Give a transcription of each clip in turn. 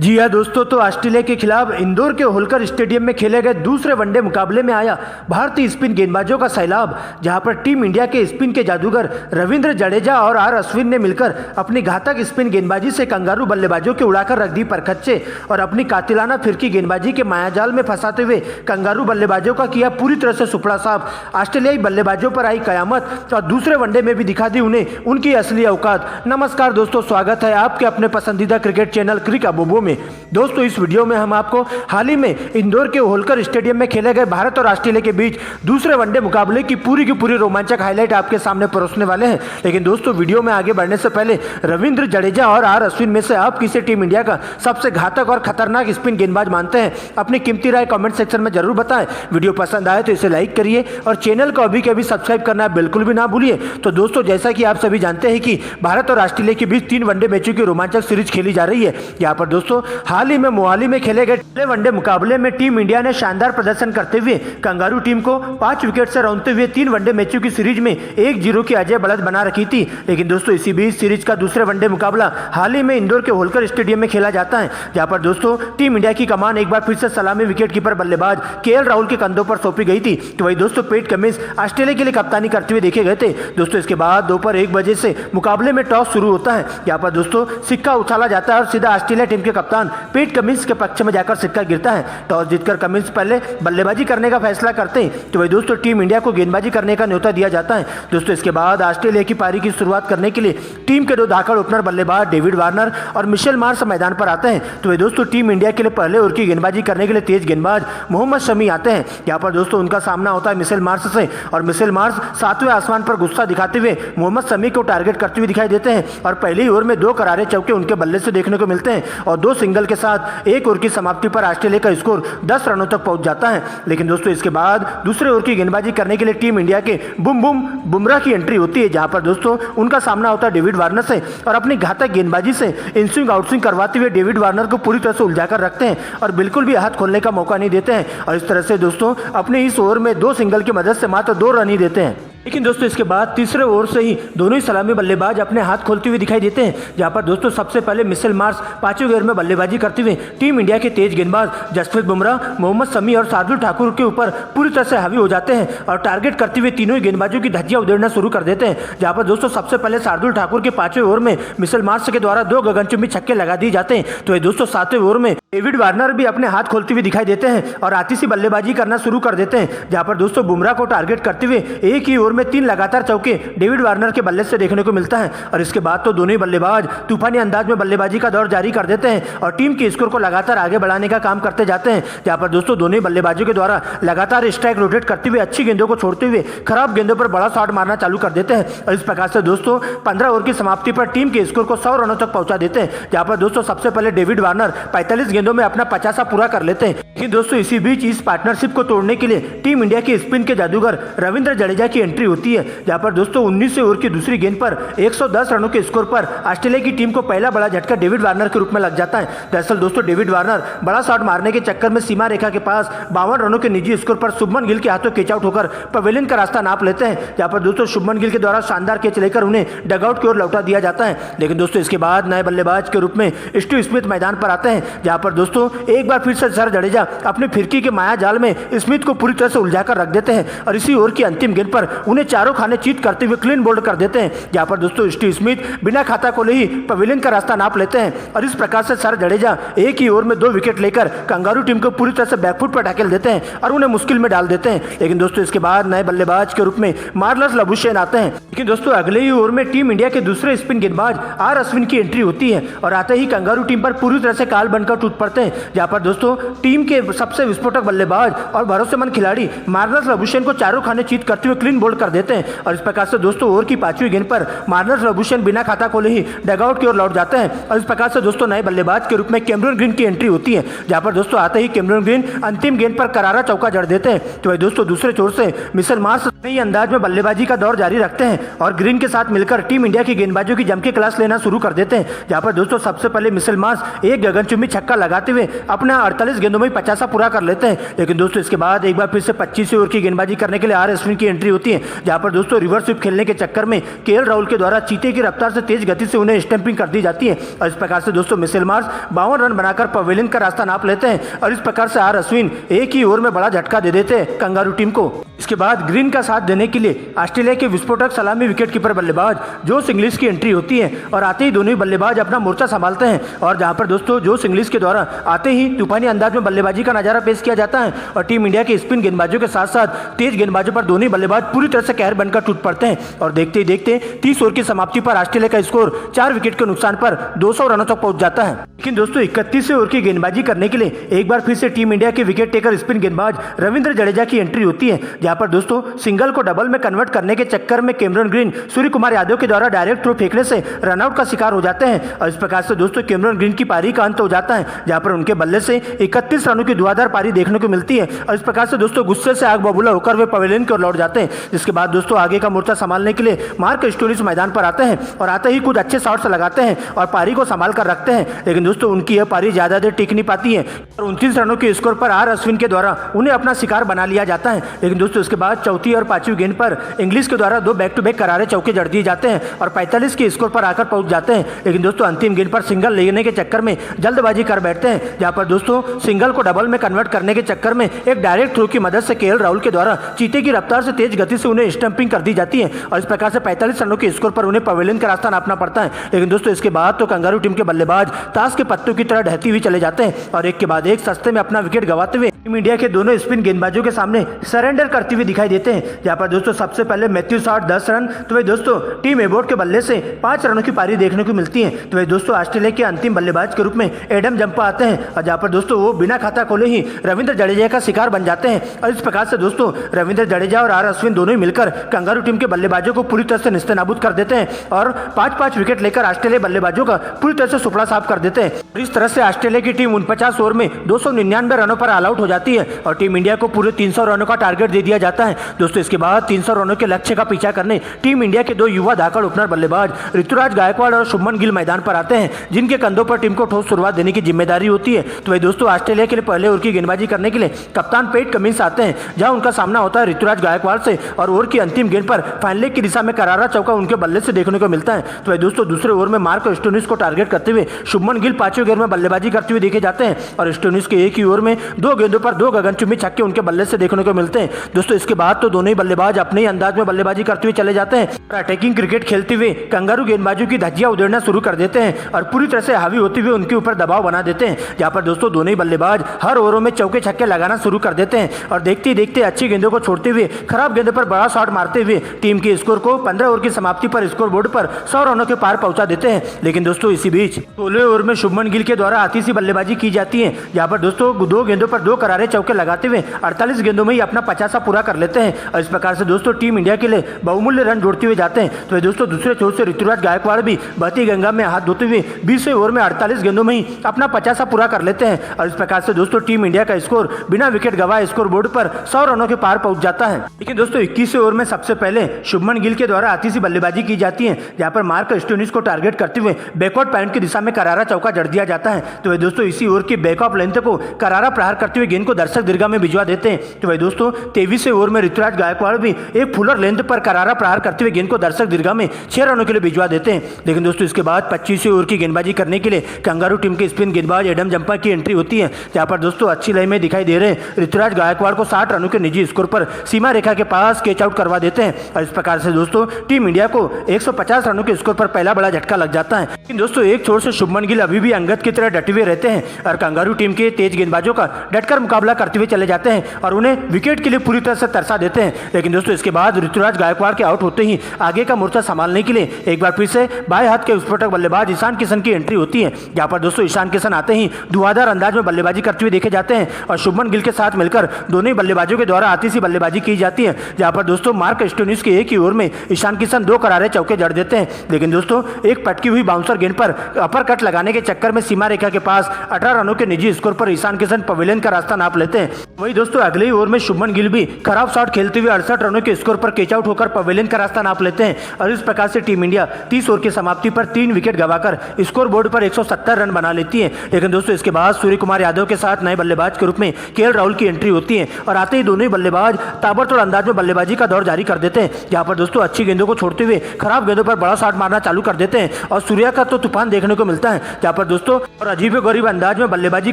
जी हाँ दोस्तों, तो ऑस्ट्रेलिया के खिलाफ इंदौर के होलकर स्टेडियम में खेले गए दूसरे वनडे मुकाबले में आया भारतीय स्पिन गेंदबाजों का सैलाब, जहां पर टीम इंडिया के स्पिन के जादूगर रविंद्र जडेजा और आर अश्विन ने मिलकर अपनी घातक स्पिन गेंदबाजी से कंगारू बल्लेबाजों के उड़ाकर रख दी परखच्चे और अपनी कातिलाना फिरकी गेंदबाजी के मायाजाल में फंसाते हुए कंगारू बल्लेबाजों का किया पूरी तरह से सुपड़ा साफ। ऑस्ट्रेलियाई बल्लेबाजों पर आई कयामत और दूसरे वनडे में भी दिखा दी उन्हें उनकी असली औकात। नमस्कार दोस्तों, स्वागत है आपके अपने पसंदीदा क्रिकेट चैनल क्रिक अबूबो में। दोस्तों, इस वीडियो में हम आपको हाल ही में इंदौर के होलकर स्टेडियम में खेले गए भारत और ऑस्ट्रेलिया के बीच दूसरे वनडे मुकाबले की पूरी रोमांचक हाईलाइट आपके सामने परोसने वाले हैं। लेकिन दोस्तों, वीडियो में आगे बढ़ने से पहले रविंद्र जडेजा और आर अश्विन में से आप किसे टीम इंडिया का सबसे घातक और खतरनाक स्पिन गेंदबाज मानते हैं? अपनी कीमती राय कमेंट सेक्शन में जरूर बताएं। वीडियो पसंद आए तो इसे लाइक करिए और चैनल को अभी के अभी सब्सक्राइब करना बिल्कुल भी ना भूलिए। तो दोस्तों, जैसा कि आप सभी जानते हैं कि भारत और ऑस्ट्रेलिया के बीच 3 वनडे मैचों की रोमांचक सीरीज खेली जा रही है। यहाँ पर दोस्तों हाल ही में मोहाली में खेले गए पहले वनडे मुकाबले में टीम इंडिया ने शानदार प्रदर्शन करते हुए कंगारू टीम को 5 विकेट से रौंदते हुए 3 वनडे मैचों की सीरीज में 1-0 की अजय बढ़त बना रखी थी। लेकिन दोस्तों, इसी बीच सीरीज का दूसरे वनडे मुकाबला हाल ही में इंदौर के होलकर स्टेडियम में खेला जाता है, जहां पर दोस्तों टीम इंडिया की कमान एक बार फिर से सलामी विकेट कीपर बल्लेबाज केएल राहुल के कंधों पर सौंपी गई थी। तो वही दोस्तों पैट कमिंस ऑस्ट्रेलिया के लिए कप्तानी करते हुए देखे गए थे। दोस्तों, इसके बाद दोपहर 1 बजे से मुकाबले में टॉस शुरू होता है। यहाँ पर दोस्तों सिक्का उछाला जाता है और सीधा ऑस्ट्रेलिया टीम के कप्तान पैट कमिंस के पक्ष में जाकर सिक्का गिरता है। टॉस जीतकर कमिंस पहले बल्लेबाजी करने का फैसला करते हैं। तो वही दोस्तों टीम इंडिया को गेंदबाजी करने का न्योता दिया जाता है। दोस्तों, इसके बाद ऑस्ट्रेलिया की पारी की शुरुआत करने के लिए टीम के 2 धाकड़ ओपनर बल्लेबाज डेविड वार्नर और मिशेल मार्श मैदान पर आते हैं। तो वही दोस्तों टीम इंडिया के लिए पहले ओवर की गेंदबाजी करने के लिए तेज गेंदबाज मोहम्मद शमी आते हैं। यहाँ पर दोस्तों उनका सामना होता है मिशेल मार्श से और मिशेल मार्श 7वें आसमान पर गुस्सा दिखाते हुए मोहम्मद शमी को टारगेट करते हुए दिखाई देते हैं और पहली ओवर में 2 करारे चौके उनके बल्ले से देखने को मिलते हैं और 2 सिंगल के साथ 1 ओवर की समाप्ति पर ऑस्ट्रेलिया का स्कोर 10 रनों तक पहुंच जाता है। लेकिन दोस्तों, इसके बाद दूसरे ओवर की गेंदबाजी करने के लिए टीम इंडिया के बुमराह की एंट्री होती है, जहां पर दोस्तों उनका सामना होता है डेविड वार्नर से और अपनी घातक गेंदबाजी से इनस्विंग आउटस्विंग करवाते हुए डेविड वार्नर को पूरी तरह से उलझाकर रखते हैं और बिल्कुल भी हाथ खोलने का मौका नहीं देते हैं और इस तरह से दोस्तों अपने इस ओवर में 2 सिंगल की मदद से मात्र 2 रन ही देते हैं। लेकिन दोस्तों, इसके बाद तीसरे ओवर से ही दोनों ही सलामी बल्लेबाज अपने हाथ खोलते हुए दिखाई देते हैं, जहां पर दोस्तों सबसे पहले मिशेल मार्श 5वें ओवर में बल्लेबाजी करते हुए टीम इंडिया के तेज गेंदबाज जसप्रीत बुमराह, मोहम्मद शमी और शार्दुल ठाकुर के ऊपर पूरी तरह से हावी हो जाते हैं और टारगेट करते हुए तीनों ही गेंदबाजों की धज्जियां उधेड़ना शुरू कर देते हैं। जहां पर दोस्तों सबसे पहले शार्दुल ठाकुर के 5वें ओवर में मिशेल मार्श के द्वारा 2 गगनचुंबी छक्के लगा दिए जाते हैं। तो दोस्तों 7वें ओवर में डेविड वार्नर भी अपने हाथ खोलते हुए दिखाई देते हैं और आतिशी बल्लेबाजी करना शुरू कर देते हैं, जहां पर दोस्तों बुमराह को टारगेट करते हुए एक ही ओवर में 3 लगातार चौके डेविड वार्नर के बल्ले से देखने को मिलता है और इसके बाद तो दोनों ही बल्लेबाज तूफानी अंदाज में बल्लेबाजी का दौर जारी कर देते हैं और टीम के स्कोर को लगातार आगे बढ़ाने का काम करते जाते हैं। जहां पर दोस्तों दोनों ही बल्लेबाजों के द्वारा लगातार स्ट्राइक रोटेट करते हुए अच्छी गेंदों को छोड़ते हुए खराब गेंदों पर बड़ा शॉट मारना चालू कर देते हैं और इस प्रकार से दोस्तों 15 ओवर की समाप्ति पर टीम के स्कोर को 100 रनों तक पहुंचा देते हैं। जहां पर दोस्तों सबसे पहले डेविड वार्नर 45 गेंदों में अपना 50 पूरा कर लेते हैं। लेकिन दोस्तों इसी बीच इस पार्टनरशिप को तोड़ने के लिए टीम इंडिया के स्पिन के जादूगर रविंद्र जडेजा की एंट्री होती है, जहां पर दोस्तों 19वें ओवर की दूसरी गेंद पर 110 रनों के स्कोर पर ऑस्ट्रेलिया की टीम को पहला बड़ा झटका डेविड वार्नर के रूप में लग जाता है। दरअसल दोस्तों डेविड वार्नर बड़ा शॉट मारने के चक्कर में सीमा रेखा के पास 52 रनों के निजी स्कोर पर शुभमन गिल के हाथों कैच आउट होकर पवेलियन का रास्ता नाप लेते हैं, जहां पर दोस्तों शुभमन गिल के द्वारा शानदार कैच लेकर उन्हें डगआउट की ओर लौटा दिया जाता है। लेकिन दोस्तों इसके बाद नए बल्लेबाज के रूप में स्टीव स्मिथ मैदान पर आते हैं, जहां पर दोस्तों एक बार फिर से सर जडेजा अपनी फिरकी के माया जाल में स्मिथ को पूरी तरह से उलझाकर रख देते हैं और इसी ओवर की अंतिम गेंद पर उन्हें चारों खाने चीत करते हुए क्लीन बोल्ड कर देते हैं। जहां पर दोस्तों स्टीव स्मिथ बिना खाता खोले ही पवेलियन का रास्ता नाप लेते हैं और इस प्रकार से सर जडेजा एक ही ओवर में 2 विकेट लेकर कंगारू टीम को पूरी तरह से बैकफुट पर ढकेल देते हैं और उन्हें मुश्किल में डाल देते हैं। लेकिन दोस्तों इसके बाद नए बल्लेबाज के रूप में मार्लस लबुशेन आते हैं। लेकिन दोस्तों अगले ही ओवर में टीम इंडिया के दूसरे स्पिन गेंदबाज आर अश्विन की एंट्री होती है और आते ही कंगारू टीम पर पूरी तरह से काल बनकर टूट पड़ते हैं। जहां पर दोस्तों टीम के सबसे विस्फोटक बल्लेबाज और भरोसेमंद खिलाड़ी मार्लस लबुशेन को चारों खाने चीत करते हुए क्लीन बोल्ड कर देते हैं और इस प्रकार से दोस्तों ओवर की 5वीं गेंद पर मार्लस लबुशेन बिना खाता खोले ही डगआउट की ओर लौट जाते हैं और इस प्रकार से दोस्तों नए बल्लेबाज के रूप में कैमरून ग्रीन की एंट्री होती है, जहां पर दोस्तों आते ही कैमरून ग्रीन अंतिम गेंद पर करारा चौका जड़ देते हैं। तो वही दोस्तों दूसरे छोर से मिशेल मार्श नई अंदाज में बल्लेबाजी का दौर जारी रखते हैं और ग्रीन के साथ मिलकर टीम इंडिया की गेंदबाजों की जम के क्लास लेना शुरू कर देते हैं। जहां पर दोस्तों सबसे पहले मिशेल मार्श एक गगनचुंबी छक्का लगाते हुए अपना 48 गेंदों में 50 पूरा कर लेते हैं। लेकिन दोस्तों इसके बाद एक बार फिर से 25 ओवर की गेंदबाजी करने के लिए आर अश्विन की एंट्री होती है। जहां पर दोस्तों रिवर्स स्वीप खेलने के चक्कर में केएल राहुल के द्वारा चीते की रफ्तार से तेज गति से उन्हें स्टंपिंग कर दी जाती है और इस प्रकार से दोस्तों मिशेल मार्श 52 रन बनाकर पवेलियन का रास्ता नाप लेते हैं और इस प्रकार से आर अश्विन एक ही ओवर में बड़ा झटका दे देते हैं कंगारू टीम को। इसके बाद ग्रीन का साथ देने के लिए ऑस्ट्रेलिया के विस्फोटक सलामी विकेटकीपर बल्लेबाज जोश इंग्लिश की एंट्री होती है और आते ही दोनों ही बल्लेबाज अपना मोर्चा संभालते हैं और जहां पर दोस्तों जोश इंग्लिश के द्वारा आते ही तूफानी अंदाज में बल्लेबाजी का नजारा पेश किया जाता है और टीम इंडिया के स्पिन गेंदबाजों के साथ साथ तेज गेंदबाजों पर दोनों ही बल्लेबाज पूरी तरह से कहर बनकर टूट पड़ते हैं और देखते ही देखते 30 ओवर की समाप्ति पर ऑस्ट्रेलिया का स्कोर 4 विकेट के नुकसान पर 200 रनों तक पहुंच जाता है। लेकिन दोस्तों 31 ओवर की गेंदबाजी करने के लिए एक बार फिर से टीम इंडिया के विकेट टेकर स्पिन गेंदबाज रविंद्र जडेजा की एंट्री होती है। जहां पर दोस्तों सिंगल को डबल में कन्वर्ट करने के चक्कर में कैमरन ग्रीन सूर्य कुमार यादव के द्वारा डायरेक्ट थ्रो फेंकने से रनआउट का शिकार हो जाते हैं और इस प्रकार से दोस्तों कैमरन ग्रीन की पारी का अंत हो जाता है। जहां पर उनके बल्ले से 31 रनों की धुआंधार पारी देखने को मिलती है और इस प्रकार से दोस्तों गुस्से से आग बबूला होकर वे पवेलियन की ओर लौट जाते हैं। जिसके बाद दोस्तों आगे का मोर्चा संभालने के लिए मार्क स्टोनिस मैदान पर आते हैं और आते ही कुछ अच्छे शॉट्स लगाते हैं और पारी को संभाल कर रखते हैं। लेकिन दोस्तों उनकी यह पारी ज्यादा देर टिक नहीं पाती है और 29 रनों के स्कोर पर आर अश्विन के द्वारा उन्हें अपना शिकार बना लिया जाता है। लेकिन दोस्तों इसके बाद चौथी और पांचवी गेंद पर इंग्लिश के द्वारा 2 बैक टू बैक करारे चौके जड़ दिए जाते हैं और 45 के स्कोर पर आकर पहुंच जाते हैं। लेकिन दोस्तों अंतिम गेंद पर सिंगल लेने के चक्कर में जल्दबाजी कर बैठते हैं। जहां पर दोस्तों सिंगल को डबल में कन्वर्ट करने के चक्कर में एक डायरेक्ट थ्रो की मदद से केएल राहुल के द्वारा चीते की रफ्तार से तेज गति से उन्हें स्टंपिंग कर दी जाती है और इस प्रकार से 45 रनों के स्कोर पर उन्हें पवेलियन का रास्ता नापना पड़ता है। लेकिन दोस्तों इसके बाद तो कंगारू टीम के बल्लेबाज ताश के पत्तों की तरह ढहती हुई चले जाते हैं और एक के बाद एक सस्ते में अपना विकेट गंवाते हुए टीम इंडिया के दोनों स्पिन गेंदबाजों के सामने सरेंडर करते हुए दिखाई देते हैं। जहां पर दोस्तों सबसे पहले मैथ्यू शॉट 10 रन तो वही दोस्तों टीम एबोट के बल्ले से 5 रनों की पारी देखने को मिलती है। तो वही दोस्तों ऑस्ट्रेलिया के अंतिम बल्लेबाज के रूप में एडम जंपा आते हैं और जहां पर दोस्तों वो बिना खाता खोले ही रविंद्र जडेजा का शिकार बन जाते हैं और इस प्रकार से दोस्तों रविंद्र जडेजा और आर अश्विन दोनों ही मिलकर कंगारू टीम के बल्लेबाजों को पूरी तरह से निस्तेनाबूद कर देते हैं और 5-5 विकेट लेकर ऑस्ट्रेलिया बल्लेबाजों का पूरी तरह से सुपड़ा साफ कर देते हैं। इस तरह से ऑस्ट्रेलिया की टीम 49 ओवर में 299 रनों पर ऑल आउट हो जाती है और टीम इंडिया को पूरे 300 रनों का टारगेट दे दिया जाता है। दोस्तों इसके बाद 300 रनों के लक्ष्य का पीछा करने टीम इंडिया के 2 युवा धाकड़ ओपनर बल्लेबाज ऋतुराज गायकवाड़ और शुभमन गिल मैदान पर आते हैं जिनके कंधों पर टीम को ठोस शुरुआत देने की जिम्मेदारी होती है। तो वही दोस्तों ऑस्ट्रेलिया के लिए पहले ओवर की गेंदबाजी करने के लिए कप्तान पेट कमिंस आते हैं जहां उनका सामना होता है ऋतुराज गायकवाड़ से और ओवर की अंतिम गेंद पर फाइन लेग की दिशा में करारा चौका उनके बल्ले से देखने को मिलता है। तो वही दोस्तों दूसरे ओवर में मार्क स्टोनिस को टारगेट करते हुए शुभमन गिल 5वें गेंद में बल्लेबाजी करते हुए देखे जाते हैं और स्टोनिस के एक ही ओवर में 2 गेंदों पर 2 गगनचुंबी छक्के उनके बल्ले से देखने को मिलते हैं। दोस्तों इसके बाद तो दोनों ही बल्लेबाज अपने ही अंदाज में बल्लेबाजी करते हुए चले जाते हैं और अटैकिंग क्रिकेट खेलते हुए कंगारू गेंदबाजों की धज्जियां उधेड़ना शुरू कर देते हैं और पूरी तरह से हावी होते हुए उनके ऊपर दबाव बना देते हैं। जहां पर दोस्तों दोनों ही बल्लेबाज हर ओवरों में चौके छक्के लगाना शुरू कर देते हैं और देखते ही देखते अच्छी गेंदों को छोड़ते हुए खराब गेंदों पर बड़ा शॉट मारते हुए टीम के स्कोर को 15 ओवर की समाप्ति पर स्कोर बोर्ड पर 100 रनों के पार पहुंचा देते हैं। लेकिन दोस्तों इसी बीच 16वें ओवर में शुभमन गिल के द्वारा आती सी बल्लेबाजी की जाती है जहां पर दोस्तों 2 गेंदों पर 2 करारे चौके लगाते हुए 48 गेंदों में ही अपना 50 पूरा कर लेते हैं और इस प्रकार से दोस्तों टीम इंडिया के लिए बहुमूल्य रन जोड़ते हुए जाते हैं। तो दोस्तों दूसरे छोर से ऋतुराज गायकवाड़ भी बहती गंगा में हाथ धोते हुए 20वें ओवर में 48 गेंदों में ही अपना 50 पूरा कर लेते हैं और इस प्रकार से दोस्तों टीम इंडिया का स्कोर बिना विकेट गंवाए स्कोर बोर्ड पर 100 रनों के पार पहुंच जाता है। लेकिन दोस्तों 21वें ओवर में सबसे पहले शुभमन गिल के द्वारा आती सी बल्लेबाजी की जाती है जहां पर मार्क स्टोनिस को टारगेट करते हुए बैकवर्ड पॉइंट की दिशा में करारा चौका जड़ दिया जाता है। तो वही दोस्तों इसी ओवर की बैक ऑफ लेंथ को करारा प्रहार करते हुए गेंद को दर्शक दीर्घा में भिजवा देते हैं। तो वही दोस्तों 23वें ओवर में ऋतुराज गायकवाड़ भी एक फुलर लेंथ पर करारा प्रहार करते हुए गेंद को दर्शक दीर्घा में 6 रनों के लिए भिजवा देते हैं। लेकिन दोस्तों इसके बाद 25वें ओवर की गेंदबाजी करने के लिए कंगारू टीम के स्पिन गेंदबाज एडम जंपा की एंट्री होती है जहां पर दोस्तों अच्छी लय में दिखाई दे रहे ऋतुराज गायकवाड़ को 60 रनों के निजी स्कोर पर सीमा रेखा के पास कैच आउट करवा देते हैं और इस प्रकार से दोस्तों टीम इंडिया को 150 रनों के स्कोर पर पहला बड़ा झटका लग जाता है। लेकिन दोस्तों एक छोर से शुभमन गिल अभी भी अंगद की तरह डटे हुए रहते हैं और कंगारू टीम के तेज गेंदबाजों का डटकर मुकाबला करते हुए चले जाते हैं और उन्हें विकेट के लिए पूरी तरह से तरसा देते हैं। लेकिन दोस्तों इसके बाद ऋतुराज गायकवाड़ के आउट होते ही आगे का मोर्चा संभालने के लिए एक बार फिर से बाएं हाथ के विस्फोटक बल्लेबाज ईशान किशन की एंट्री होती है जहां पर दोस्तों ईशान किशन आते ही धुआंधार अंदाज में बल्लेबाजी करते हुए देखे जाते हैं और शुभमन गिल के साथ मिलकर दोनों ही बल्लेबाजों के द्वारा आती सी बल्लेबाजी की जाती है जहां पर दोस्तों मार्क स्टोनिस के एक ही ओवर में ईशान किशन 2 करारे चौके जड़ देते हैं। लेकिन दोस्तों एक पटकी हुई बाउंसर गेंद पर अपर कट लगाने के चक्कर में सीमा रेखा के पास 18 रनों के निजी स्कोर पर ईशान किशन पवेलियन का रास्ता नाप लेते हैं। वही दोस्तों अगले ही ओवर में शुभमन गिल भी खराब शॉट खेलते हुए 68 रनों के स्कोर पर कैच आउट होकर पवेलियन का रास्ता नाप लेते हैं और इस प्रकार से टीम इंडिया 30 ओवर की समाप्ति पर 3 विकेट गंवाकर स्कोर बोर्ड पर 170 रन बना लेती है। लेकिन दोस्तों इसके बाद सूर्य कुमार यादव के साथ नए बल्लेबाज के रूप में केएल राहुल की एंट्री होती है और आते ही दोनों ही बल्लेबाज ताबड़तोड़ अंदाज में बल्लेबाजी का दौर जारी कर देते हैं, जहां पर दोस्तों अच्छी गेंदों को छोड़ते हुए खराब गेंदों पर बड़ा शॉट मारना चालू कर देते हैं और सूर्या का तो तूफान देखने को मिलता है, जहां पर दोस्तों और अजीबोगरीब अंदाज में बल्लेबाजी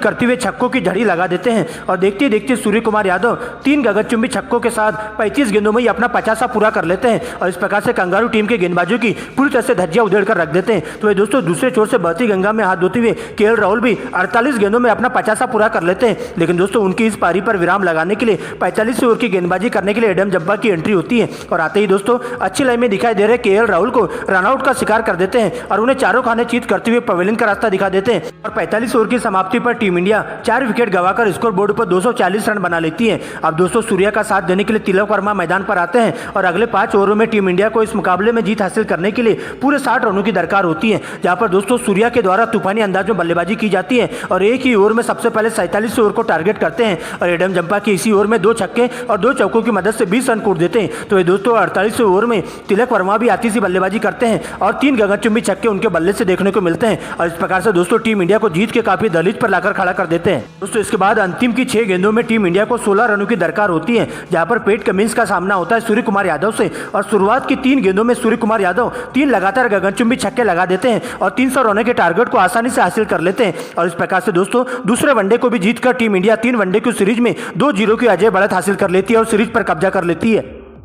करते हुए छक्कों की झड़ी लगा देते हैं और देखते ही देखते सूर्य कुमार यादव 3 गगनचुंबी छक्कों के साथ 35 गेंदों में ही अपना 50 पूरा कर लेते हैं और इस प्रकार से कंगारू टीम के गेंदबाजों की पूरी तरह से धज्जियां उधेड़ कर रख देते हैं। तो दोस्तों दूसरे छोर से बहती गंगा में हाथ धोते हुए केएल राहुल भी 48 गेंदों में अपना 50 पूरा कर लेते हैं। लेकिन दोस्तों उनकी इस पारी पर विराम लगाने के लिए 45 ओवर की गेंदबाजी करने के लिए एडम जंपा की एंट्री होती है और आते ही दोस्तों अच्छी लाइन में दिखाई दे रहे केएल राहुल को रनआउट का शिकार कर देते हैं और उन्हें चारों खाने चीत करते हुए पवेलियन का रास्ता दिखा देते हैं और 45 ओवर की समाप्ति पर टीम इंडिया 4 विकेट गंवाकर स्कोर बोर्ड पर 240 रन बना लेती है। अब दोस्तों सूर्या का साथ देने के लिए तिलक वर्मा मैदान पर आते हैं और अगले 5 ओवरों में टीम इंडिया को इस मुकाबले में जीत हासिल करने के लिए पूरे 60 रनों की दरकार होती है, जहां पर दोस्तों सूर्या के द्वारा तूफानी अंदाज में बल्लेबाजी की जाती है और एक ही ओवर में सबसे पहले 47 ओवर को टारगेट करते हैं और एडम जंपा की इसी ओवर में 2 छक्के और 2 चौकों की मदद से 20 रन कूट देते हैं। तो ये दोस्तों 48 ओवर में तिलक वर्मा भी आती सी बल्लेबाजी करते हैं और 3 गगनचुंबी छक्के उनके बल्ले से देखने को मिलते हैं और इस प्रकार से दोस्तों टीम इंडिया को जीत के काफी दहलीज पर लाकर खड़ा कर देते हैं। दोस्तों इसके बाद अंतिम की 6 गेंदों में टीम इंडिया को 16 रनों की दरकार होती है, जहां पर पेट कमिंस का सामना होता है सूर्य कुमार यादव से और शुरुआत की 3 गेंदों में सूर्य कुमार यादव 3 लगातार गगनचुंबी छक्के लगा देते हैं और 300 रनों के टारगेट को आसानी से हासिल कर लेते हैं और इस प्रकार से दोस्तों दूसरे वनडे को भी जीतकर टीम इंडिया 3 वनडे की सीरीज में 2-0 की अजय बढ़त हासिल कर लेती है और सीरीज पर कब्जा कर लेती है।